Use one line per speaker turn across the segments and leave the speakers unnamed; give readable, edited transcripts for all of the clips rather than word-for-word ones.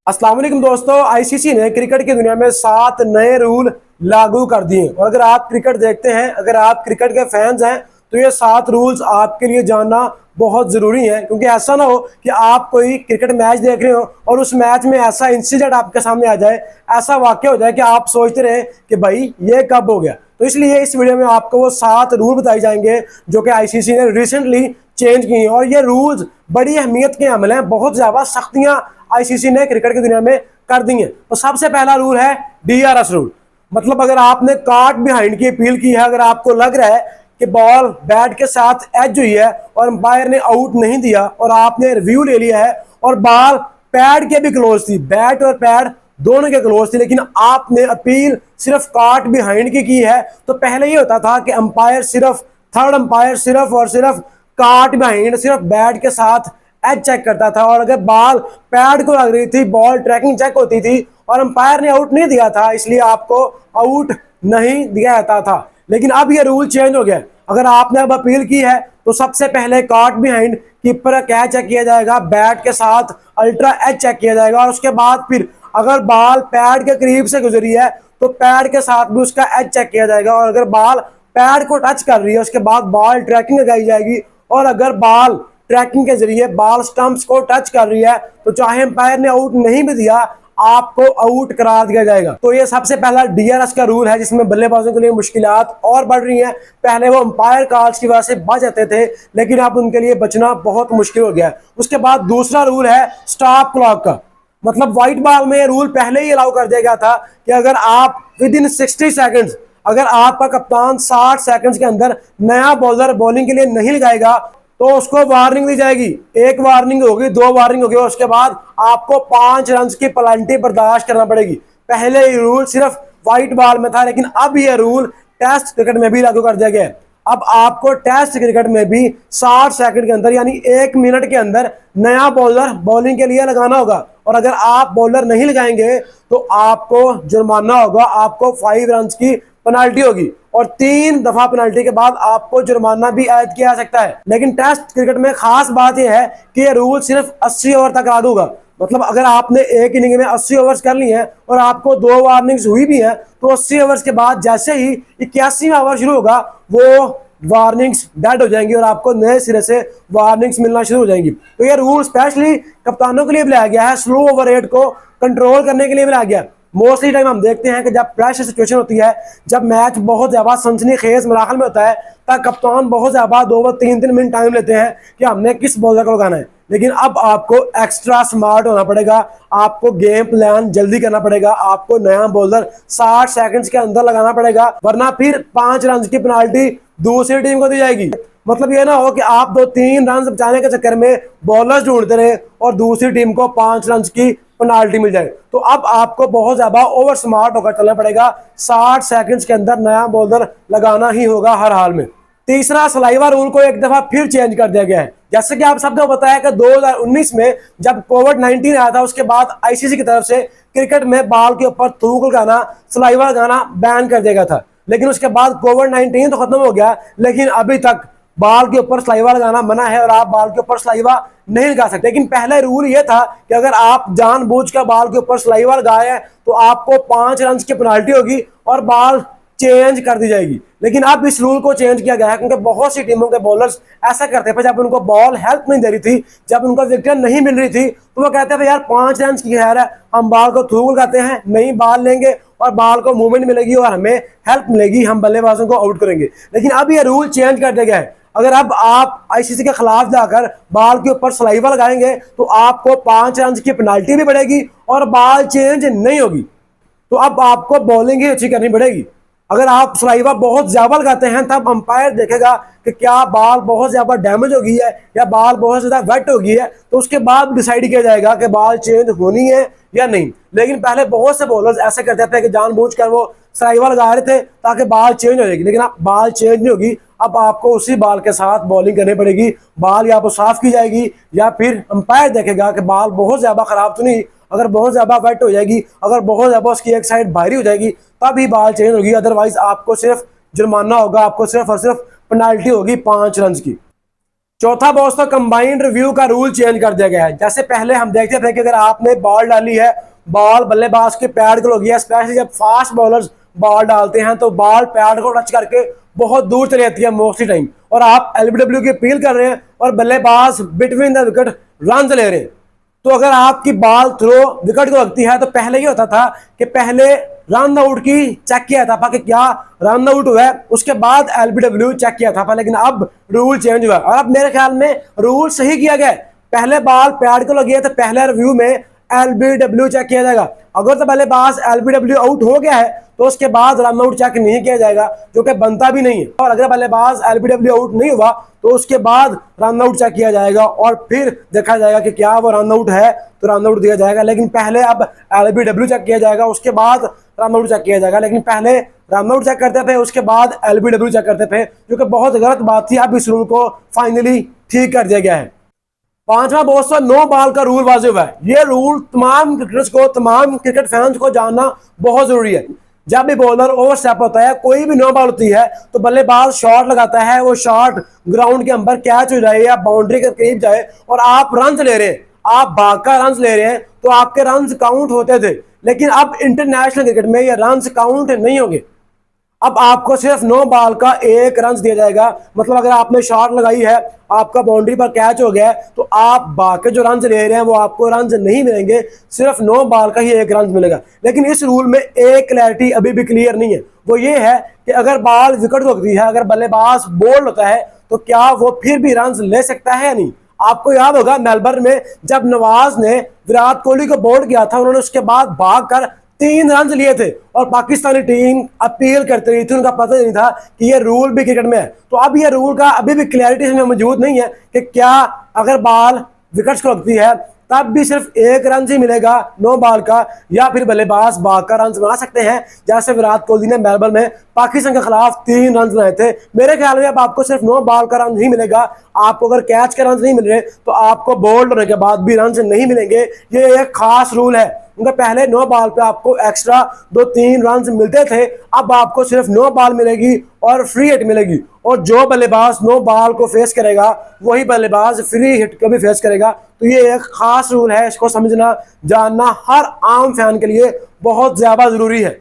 अस्सलाम वालेकुम दोस्तों, आईसीसी ने क्रिकेट की दुनिया में 7 नए रूल लागू कर दिए। और अगर आप क्रिकेट देखते हैं, अगर आप क्रिकेट के फैंस हैं, तो ये 7 रूल्स आपके लिए जानना बहुत ज़रूरी है। क्योंकि ऐसा ना हो कि आप कोई क्रिकेट मैच देख रहे हो और उस मैच में ऐसा इंसिडेंट आपके सामने आ जाए, ऐसा वाक़या हो जाए कि आप सोचते रहे कि भाई ये कब हो गया। तो इसलिए इस वीडियो में आपको वो 7 रूल बताए जाएंगे जो कि आईसीसी ने रिसेंटली चेंज किए हैं। और ये रूल्स बड़ी अहमियत के अमल हैं, बहुत ज़्यादा सख्तियाँ आईसीसी ने क्रिकेट की दुनिया में कर दी है। तो सबसे पहला रूल है डीआरएस रूल। मतलब अगर आपने कार्ड बिहाइंड की अपील की है, अगर आपको लग रहा है कि बॉल बैट के साथ एज हुई है और अंपायर ने आउट नहीं दिया और आपने रिव्यू ले लिया है और बॉल पैड के भी क्लोज थी, बैट और पैड दोनों के क्लोज थी, लेकिन आपने अपील सिर्फ कार्ड बिहाइंड की है, तो पहले ये होता था कि अंपायर सिर्फ, थर्ड अंपायर सिर्फ और सिर्फ कार्ड बिहाइंड, सिर्फ बैट के साथ एज चेक करता था। और अगर बॉल पैड को लग रही थी, बॉल ट्रैकिंग चेक होती थी और अंपायर ने आउट नहीं दिया था, इसलिए आपको आउट नहीं दिया जाता था। लेकिन अब ये रूल चेंज हो गया। अगर आपने अब अपील की है तो सबसे पहले कार्ड बिहाइंड, कीपर का कैच चेक किया जाएगा, बैट के साथ अल्ट्रा एज चेक किया जाएगा और उसके बाद फिर अगर बॉल पैड के करीब से गुजरी है तो पैड के साथ भी उसका एज चेक किया जाएगा। और अगर बॉल पैड को टच कर रही है उसके बाद बॉल ट्रैकिंग लगाई जाएगी। और अगर बॉल ट्रैकिंग के जरिए बॉल स्टंप्स को टच कर रही है तो चाहे अंपायर ने आउट नहीं भी दिया, आपको आउट करार दिया जाएगा। तो ये सबसे पहला डीआरएस का रूल है जिसमें बल्लेबाजों के लिए मुश्किलात और बढ़ रही हैं। पहले वो अंपायर कॉल्स की वजह से बच जाते थे, लेकिन अब उनके लिए बचना बहुत मुश्किल हो गया है। उसके बाद दूसरा रूल है स्टॉप क्लॉक का। मतलब व्हाइट बॉल में रूल पहले ही अलाउ कर दिया गया था कि अगर आप विद इन 60 सेकेंड्स, अगर आपका कप्तान 60 सेकंड्स के अंदर नया बॉलर बॉलिंग के लिए नहीं लगाएगा तो उसको वार्निंग दी जाएगी। एक वार्निंग होगी, 2 वार्निंग होगी, उसके बाद आपको 5 रन की पेनल्टी बर्दाश्त करना पड़ेगी। पहले ये रूल सिर्फ व्हाइट बॉल में था, लेकिन अब यह रूल टेस्ट क्रिकेट में भी लागू कर दिया गया है। अब आपको टेस्ट क्रिकेट में भी 60 सेकंड के अंदर यानी 1 मिनट के अंदर नया बॉलर बॉलिंग के लिए लगाना होगा। और अगर आप बॉलर नहीं लगाएंगे तो आपको जुर्माना होगा, आपको 5 रन की पेनल्टी होगी और 3 दफा पेनल्टी के बाद आपको जुर्माना भी ऐड किया जा सकता है। लेकिन टेस्ट क्रिकेट में खास बात यह है कि यह रूल सिर्फ 80 ओवर तक लागू होगा। मतलब अगर आपने एक इनिंग में 80 ओवर्स कर ली हैं और आपको 2 वार्निंग्स हुई भी हैं, तो 80 ओवर्स के बाद जैसे ही 81वां ओवर शुरू होगा वो वार्निंग्स डेड हो जाएंगी और आपको नए सिरे से वार्निंग्स मिलना शुरू हो जाएंगी। तो ये रूल स्पेशली कप्तानों के लिए बनाया गया है, स्लो ओवर रेट को कंट्रोल करने के लिए बनाया गया है। मोस्टली टाइम हम देखते हैं कि जब प्रेशर सिचुएशन होती है, जब मैच बहुत ज़्यादा सनसनीखेज मराहल में होता है, तब कप्तान बहुत ज़्यादा 2-3 मिनट टाइम लेते हैं कि हमने किस बॉलर को लगाना है। लेकिन अब आपको एक्स्ट्रा स्मार्ट होना पड़ेगा, आपको गेम प्लान जल्दी करना पड़ेगा, आपको नया बॉलर 60 सेकंड्स के अंदर लगाना पड़ेगा, वरना फिर 5 रन की पेनल्टी दूसरी टीम को दी जाएगी। मतलब ये ना हो कि आप 2-3 रन बचाने के चक्कर में बॉलर ढूंढते रहे और दूसरी टीम को 5 रन की पेनाल्टी मिल जाए। तो अब आपको बहुत ज्यादा ओवर स्मार्ट होकर चलना पड़ेगा, 60 सेकंड्स के अंदर नया बॉलर लगाना ही होगा हर हाल में। तीसरा, सलाइवा रूल को एक दफा फिर चेंज कर दिया गया है। जैसे कि आप सबको पता है कि 2019 में जब कोविड-19 आया था, उसके बाद आईसीसी की तरफ से क्रिकेट में बॉल के ऊपर थूक लगाना, सलाइवा लगाना बैन कर दिया गया था। लेकिन उसके बाद कोविड-19 तो खत्म हो गया, लेकिन अभी तक बाल के ऊपर सलाइवा लगाना मना है और आप बाल के ऊपर सलाइवा नहीं लगा सकते। लेकिन पहले रूल ये था कि अगर आप जानबूझकर बाल के ऊपर सलाइवा लगाए हैं तो आपको 5 रन की पेनल्टी होगी और बाल चेंज कर दी जाएगी। लेकिन अब इस रूल को चेंज किया गया है क्योंकि बहुत सी टीमों के बॉलर्स ऐसा करते थे, जब उनको बॉल हेल्प नहीं दे रही थी, जब उनको विकेट नहीं मिल रही थी, तो वो कहते थे यार 5 रन की खैर है, हम बॉल को थूक लगाते हैं, नहीं बॉल लेंगे और बॉल को मूवमेंट मिलेगी और हमें हेल्प मिलेगी, हम बल्लेबाजों को आउट करेंगे। लेकिन अब ये रूल चेंज कर दिया गया है। अगर अब आप आईसीसी के खिलाफ जाकर बॉल के ऊपर सलाइवा लगाएंगे तो आपको 5 रन की पेनल्टी भी पड़ेगी और बॉल चेंज नहीं होगी। तो अब आपको बॉलिंग ही अच्छी करनी पड़ेगी। अगर आप सलाइवा बहुत ज्यादा लगाते हैं तब अंपायर देखेगा कि क्या बॉल बहुत ज्यादा डैमेज हो गई है या बॉल बहुत ज्यादा वेट हो गई है, तो उसके बाद डिसाइड किया जाएगा कि बॉल चेंज होनी है या नहीं। लेकिन पहले बहुत से बॉलर्स ऐसे करते थे कि जानबूझकर वो सलाइवा लगा रहे थे ताकि बॉल चेंज हो जाएगी, लेकिन अब बॉल चेंज नहीं होगी। अब आपको उसी बॉल के साथ बॉलिंग करनी पड़ेगी। बॉल या तो साफ की जाएगी या फिर अंपायर देखेगा कि बॉल बहुत ज्यादा खराब तो नहीं, अगर बहुत ज्यादा वेट हो जाएगी, अगर बहुत ज्यादा उसकी एक साइड भारी हो जाएगी तभी बॉल चेंज होगी, अदरवाइज आपको सिर्फ जुर्माना होगा, आपको सिर्फ और सिर्फ पेनल्टी होगी 5 रन की। चौथा दोस्तों, कंबाइंड रिव्यू का रूल चेंज कर दिया गया है। जैसे पहले हम देखते थे कि अगर आपने बॉल डाली है, बॉल बल्लेबाज के पैड को लगी है, स्पेशली जब फास्ट बॉलर्स बॉल डालते हैं तो बॉल पैड को टच करके बहुत दूर चली जाती है मोस्टली टाइम, और आप एलबीडब्ल्यू की अपील कर रहे हैं और बल्लेबाज बिटवीन द विकेट रन ले रहे हैं। तो अगर आपकी बॉल थ्रो विकेट को लगती है तो पहले ये होता था कि पहले रन आउट की चेक किया था कि क्या रन आउट हुआ है, उसके बाद एलबीडब्ल्यू चेक किया था, लेकिन अब रूल चेंज हुआ और अब मेरे ख्याल में रूल सही किया गया। पहले बॉल पैड को लगी है तो पहले रिव्यू में एलबीडब्ल्यू चेक किया जाएगा। अगर तो बल्लेबाज एलबीडब्ल्यू आउट हो गया है तो उसके बाद रन आउट चेक नहीं किया जाएगा, जो कि बनता भी नहीं है। और अगर बल्लेबाज एलबीडब्ल्यू आउट नहीं हुआ तो उसके बाद रन आउट चेक किया जाएगा और फिर देखा जाएगा कि क्या वो रन आउट है तो रन आउट दिया जाएगा। लेकिन पहले अब एलबीडब्ल्यू चेक किया जाएगा, उसके बाद रन आउट चेक किया जाएगा। लेकिन पहले रन आउट चेक करते थे, उसके बाद एलबीडब्ल्यू चेक करते थे, जो कि बहुत गलत बात थी। अब इस रूल को फाइनली ठीक कर दिया गया है। पांचवा दोस्तों, नो बॉल का रूल वाजिब है। ये रूल तमाम क्रिकेटर्स को, तमाम क्रिकेट फैंस को जानना बहुत जरूरी है। जब भी बॉलर ओवर स्टेप होता है, कोई भी नो बॉल होती है तो बल्लेबाज शॉट लगाता है, वो शॉट ग्राउंड के अंदर कैच हो जाए या बाउंड्री के करीब जाए और आप रन ले रहे हैं, आप भागकर रन ले रहे हैं, तो आपके रन काउंट होते थे। लेकिन अब इंटरनेशनल क्रिकेट में ये रन काउंट नहीं होंगे। अब आपको सिर्फ नो बॉल का एक रन दिया जाएगा। मतलब अगर आपने शॉट लगाई है, आपका बाउंड्री पर कैच हो गया है, तो आप बाकी जो रन ले रहे हैं वो आपको रन नहीं मिलेंगे, सिर्फ नो बॉल का ही एक रन मिलेगा। लेकिन इस रूल में एक क्लैरिटी अभी भी क्लियर नहीं है, वो ये है कि अगर बॉल विकेट को लगती है, अगर बल्लेबाज बोल्ड होता है तो क्या वो फिर भी रन ले सकता है या नहीं। आपको याद होगा मेलबर्न में जब नवाज ने विराट कोहली को बोल्ड किया था, उन्होंने उसके बाद भागकर 3 रन लिए थे और पाकिस्तानी टीम अपील करती रही थी, उनका पता नहीं था कि ये रूल भी क्रिकेट में है। तो अब ये रूल का अभी भी क्लैरिटी इसमें मौजूद नहीं है कि क्या अगर बॉल विकेट्स को लगती है तब भी सिर्फ एक रन ही मिलेगा नो बॉल का, या फिर बल्लेबाज भागकर रन बना सकते हैं, जैसे विराट कोहली ने मेलबर्न में पाकिस्तान के खिलाफ 3 रन बनाए थे। मेरे ख्याल में अब आपको सिर्फ नो बॉल का रन ही मिलेगा। आपको अगर कैच के रन नहीं मिल रहे तो आपको बोल्ड होने के बाद भी रन नहीं मिलेंगे। ये एक खास रूल है, क्योंकि पहले नो बॉल पे आपको एक्स्ट्रा 2-3 रन मिलते थे, अब आपको सिर्फ नो बॉल मिलेगी और फ्री हिट मिलेगी। और जो बल्लेबाज नो बॉल को फेस करेगा वही बल्लेबाज फ्री हिट को भी फेस करेगा। तो ये एक खास रूल है, इसको समझना जानना हर आम फैन के लिए बहुत ज्यादा जरूरी है।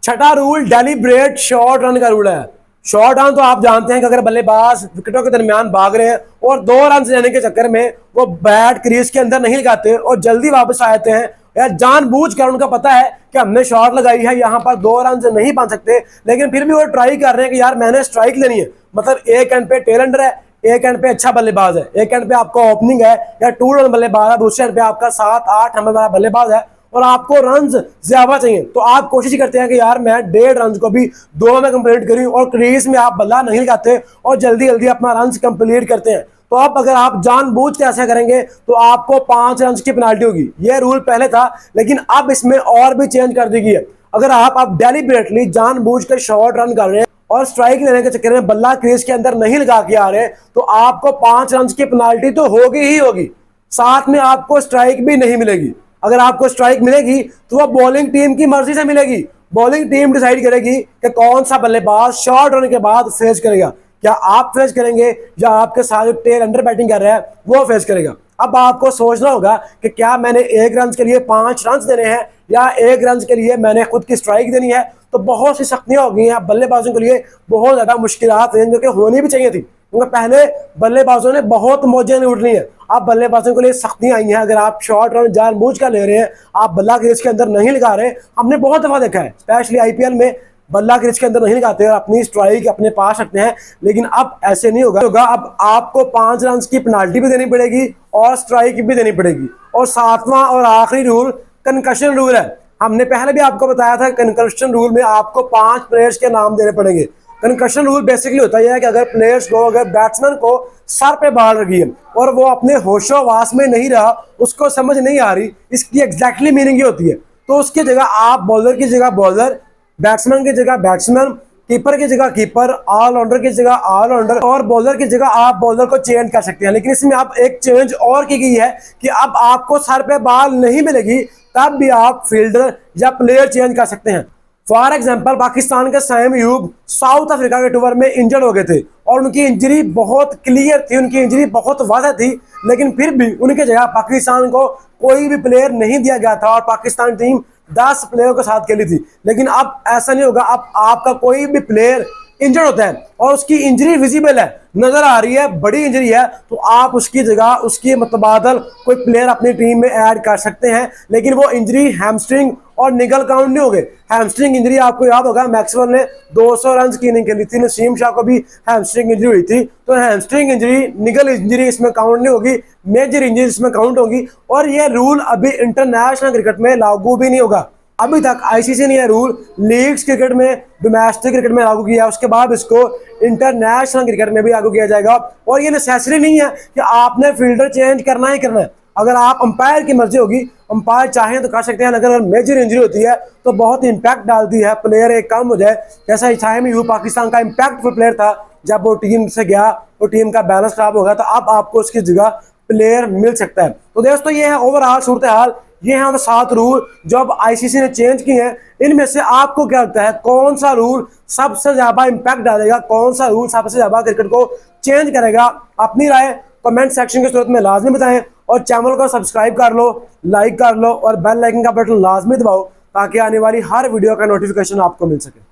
छठा रूल डेलिब्रेट शॉर्ट रन का रूल है। शॉर्ट रन तो आप जानते हैं कि अगर बल्लेबाज विकेटों के दरमियान भाग रहे हैं और 2 रन लेने के चक्कर में वो बैट क्रीज के अंदर नहीं लगाते और जल्दी वापस आते हैं, या जानबूझकर उनका पता है कि हमने शॉट लगाई है, यहाँ पर 2 रन नहीं बन सकते, लेकिन फिर भी वो ट्राई कर रहे हैं कि यार मैंने स्ट्राइक लेनी है। मतलब एक एंड पे टेल एंडर है, एक एंड पे अच्छा बल्लेबाज है, एक एंड पे आपका ओपनिंग है या 2 रन बल्लेबाज है, दूसरे एंड पे आपका 7-8 नंबर वाला बल्लेबाज है और आपको रन ज्यादा चाहिए। तो आप कोशिश करते हैं कि यार मैं 1.5 रन को भी 2 में कंप्लीट करूं और क्रीज में आप बल्ला नहीं लगाते और जल्दी जल्दी अपना रन कंप्लीट करते हैं। तो अब अगर आप जानबूझ के ऐसा करेंगे तो आपको 5 रन की पेनाल्टी होगी। यह रूल पहले था, लेकिन अब इसमें और भी चेंज कर दी गई है। अगर आप डेलिब्रेटली जानबूझकर शॉर्ट रन कर रहे हैं और स्ट्राइक लेने के चक्कर में बल्ला क्रीज के अंदर नहीं लगा के आ रहे तो आपको 5 रन की पेनाल्टी तो होगी ही होगी, साथ में आपको स्ट्राइक भी नहीं मिलेगी। अगर आपको स्ट्राइक मिलेगी तो वह बॉलिंग टीम की मर्जी से मिलेगी। बॉलिंग टीम डिसाइड करेगी कि कौन सा बल्लेबाज शॉर्ट रन के बाद फेस करेगा, क्या आप फेस करेंगे या आपके साथ जो टेल अंडर बैटिंग कर रहा है वो फेस करेगा। अब आपको सोचना होगा कि क्या मैंने 1 रन के लिए 5 रन देने हैं या 1 रन के लिए मैंने खुद की स्ट्राइक देनी है। तो बहुत सी सख्तियां हो गई हैं बल्लेबाजों के लिए, बहुत ज्यादा मुश्किलात हैं जो कि होनी भी चाहिए थी, क्योंकि पहले बल्लेबाजों ने बहुत मौजें लूट ली हैं। अब बल्लेबाजों के लिए सख्तियां आई हैं। अगर आप शॉर्ट रन जानबूझ कर ले रहे हैं, आप बल्ला क्रीज के अंदर नहीं लगा रहे, हमने बहुत दफा देखा है स्पेशली आईपीएल में बल्ला क्रीज के अंदर नहीं लगाते और अपनी स्ट्राइक अपने पास रखते हैं, लेकिन अब ऐसे नहीं होगा। अब आपको 5 रन की पेनाल्टी भी देनी पड़ेगी और स्ट्राइक भी देनी पड़ेगी। और 7वां और आखिरी रूल कंकशन रूल है। हमने पहले भी आपको बताया था कंकशन रूल में आपको 5 प्लेयर्स के नाम देने पड़ेंगे। कंकशन रूल बेसिकली होता है कि अगर प्लेयर्स को, अगर बैट्समैन को सर पे बॉल लगी है और वो अपने होशोवास में नहीं रहा, उसको समझ नहीं आ रही, इसकी एग्जैक्टली मीनिंग ये होती है। तो उसकी जगह आप बॉलर की जगह बॉलर, बैट्समैन की जगह बैट्समैन, कीपर की जगह कीपर, ऑलराउंडर की जगह ऑलराउंडर और बॉलर की जगह आप बॉलर को चेंज कर सकते हैं। लेकिन इसमें आप एक चेंज और की गई है कि अब आपको सर पे बॉल नहीं मिलेगी, तब भी आप फील्डर या प्लेयर चेंज कर सकते हैं। फॉर एग्जाम्पल पाकिस्तान के साइम अयूब साउथ अफ्रीका के टूर में इंजर्ड हो गए थे और उनकी इंजरी बहुत क्लियर थी, उनकी इंजरी बहुत वाज़ह थी, लेकिन फिर भी उनकी जगह पाकिस्तान को कोई भी प्लेयर नहीं दिया गया था और पाकिस्तान टीम 10 प्लेयरों के साथ खेली थी। लेकिन अब ऐसा नहीं होगा, अब आपका कोई भी प्लेयर इंजर्ड होता है और उसकी इंजरी विजिबल है, नजर आ रही है, बड़ी इंजरी है, तो आप उसकी जगह उसकी मतबादल कोई प्लेयर अपनी टीम में ऐड कर सकते हैं। लेकिन वो इंजरी हैमस्ट्रिंग और निगल काउंट नहीं हो गए। हैमस्ट्रिंग इंजरी आपको याद होगा, मैक्सवेल ने 200 रन की इनिंग खेली थी, नसीम शाह को भी हैमस्ट्रिंग इंजरी हुई थी। तो हैमस्ट्रिंग इंजरी, निगल इंजरी इसमें काउंट नहीं होगी, मेजर इंजरी इसमें काउंट होगी। और ये रूल अभी इंटरनेशनल क्रिकेट में लागू भी नहीं होगा। अभी तक आईसीसी ने यह रूल लीग्स क्रिकेट में, डोमेस्टिक क्रिकेट में लागू किया, उसके बाद इसको इंटरनेशनल क्रिकेट में भी लागू किया जाएगा। और ये नेसेसरी नहीं है कि आपने फील्डर चेंज करना ही करना है। अगर आप अंपायर की मर्जी होगी, अंपायर चाहें तो कर सकते हैं, लेकिन अगर मेजर इंजरी होती है तो बहुत इम्पैक्ट डालती है, प्लेयर एक कम हो जाए। जैसा इशाम यूं पाकिस्तान का इम्पैक्टफुल प्लेयर था, जब वो टीम से गया वो टीम का बैलेंस खराब होगा, तो अब आपको उसकी जगह प्लेयर मिल सकता है। तो दोस्तों ये है ओवरऑल सूरत हाल, ये हैं वो 7 रूल जो अब आईसीसी ने चेंज किए हैं। इनमें से आपको क्या लगता है, कौन सा रूल सबसे ज्यादा इंपैक्ट डालेगा, कौन सा रूल सबसे ज्यादा क्रिकेट को चेंज करेगा? अपनी राय कमेंट सेक्शन के सूरत में लाजमी बताएं और चैनल को सब्सक्राइब कर लो, लाइक कर लो और बेल आइकन का बटन लाजमी दबाओ ताकि आने वाली हर वीडियो का नोटिफिकेशन आपको मिल सके।